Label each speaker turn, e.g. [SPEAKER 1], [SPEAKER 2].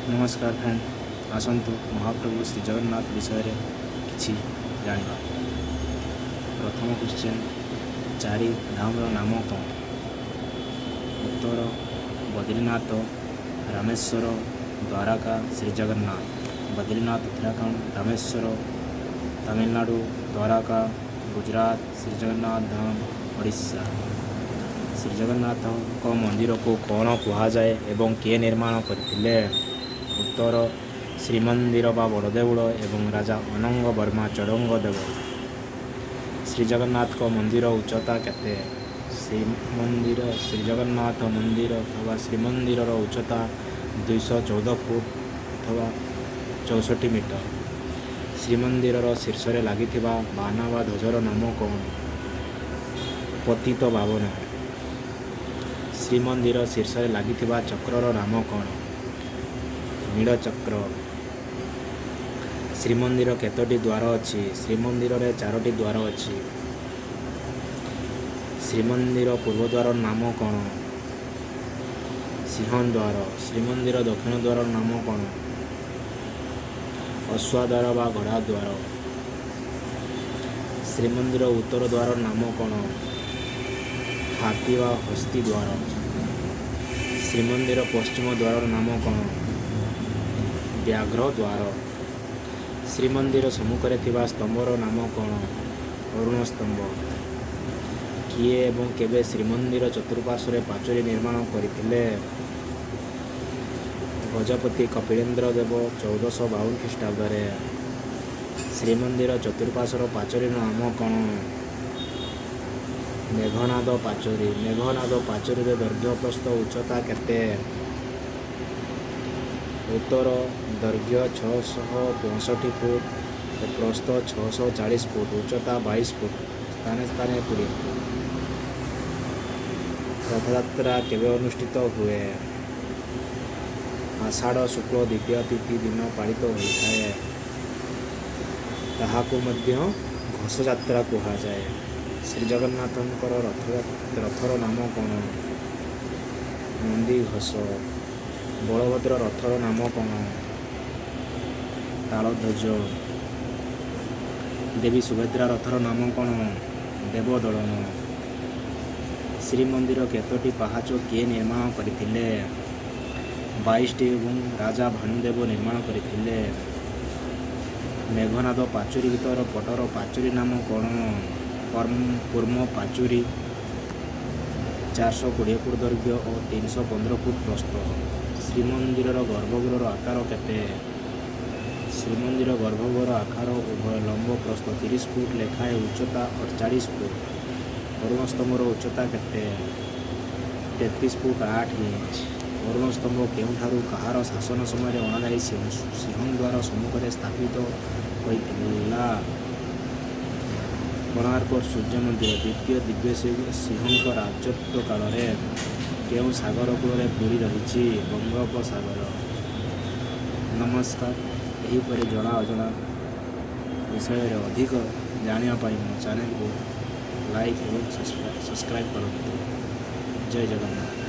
[SPEAKER 1] नमस्कार फ्रेंड, आसतु महाप्रभु श्री जगन्नाथ विषय किछि जानिबा। प्रथम क्वेश्चन, चारि धामर नाम कौन? उत्तर बद्रीनाथ, रामेश्वर, द्वारका, श्री जगन्नाथ। बद्रीनाथ उत्तराखंड, रामेश्वर तमिलनाडु, द्वारका गुजरात, श्री जगन्नाथ धाम ओडिशा। श्री जगन्नाथ मंदिर को कौन कहुए एवं किए निर्माण करथिले? उत्तर श्रीमंदिर बा बड़देउल एवं राजा अनंग वर्मा चढ़ंग देव। श्री जगन्नाथ मंदिर उच्चता केते? श्री जगन्नाथ मंदिर अथवा श्रीमंदिर उच्चता 214 फुट अथवा 64 मीटर। श्रीमंदिर शीर्ष में लगी बाना वा ध्वजर नाम कौन? पतित बावन। श्रीमंदिर शीर्ष में लगी चक्रर नाम कौन? नीलचक्र। श्रीमंदिर केतोटी द्वार अच्छी? श्रीमंदिर रे 4टी द्वार अच्छी। श्रीमंदिर पूर्वद्वार नाम कौन? सिंहद्वार। श्रीमंदिर दक्षिण द्वार नाम कौन? अश्वाद्वार बा घोड़ा द्वार। श्रीमंदिर उत्तर द्वार नाम कौन? हाथी वा हस्ती द्वार। श्रीमंदिर पश्चिम द्वार नाम कौन? व्याघ्र द्वार। श्रीमंदिर सम्मुखरे थिबा स्तंभर नाम कौन? अरुण स्तंभ। किए एवं केबे श्रीमंदिर चतुर्पार्श्वे पाचोरी निर्माण करथिले? गजपति कपिलेन्द्र देव 1452 ख्रीष्टाब्द। श्रीमंदिर चतुर्पार्श्वर पाचोरी नाम कौन? मेघनाद पाचोरी। मेघनाद पाचोरी दैर्घ्य प्रस्थ उच्चता केते? उत्तर दैर्घ्य 665 फुट, प्रस्थ 640 फुट, उच्चता 22 फुट, स्थाने स्थाने 20 फुट। रथयात्रा केवे अनुष्ठित हुए? आषाढ़ शुक्ल द्वितीय तिथि दिन पालित होता है। ताहाको मध्य घोष यात्रा कहुए। श्री जगन्नाथंकर रथर नाम कौन? नंदी घोष। बलभद्र रथर नाम कौन? तालध्वज। देवी सुभद्रा रथर नाम कौन? देवदलन। श्रीमंदिर केतोटी पहाच किए निर्माण करथिले? 22टी एवं राजा भानुदेव निर्माण करथिले। मेघनाद पाचोरी भीतर पटर पाचोरी नाम कौन? कूर्म पाचोरी। 420 फुट दैर्घ्य और 315 फुट प्रस्थ। श्रीमंदिर गर्भगृहर आकार केते? श्रीमंदिर गर्भगृहर आकार उभय लंब प्रस्थ 30 फुट लेखाएं, उच्चता 48 फुट। अरुण स्तंभर उच्चता केते? 33 फुट 8 इंच। अरुण स्तंभ केउठारु कहार शासन समय अणाई सिंहद्वार सम्मुखरे स्थापित होइथिला? कोणार्क सूर्य मंदिर द्वितीय दिव्य सिंह राजत्व काल केउं सागर कूल पूरी रही? बंगोपसागर। नमस्कार, यहीपरि जना अजना विषय अधिक जानापी मो चैनल को लाइक और सब्सक्राइब करूँ। जय जगन्नाथ।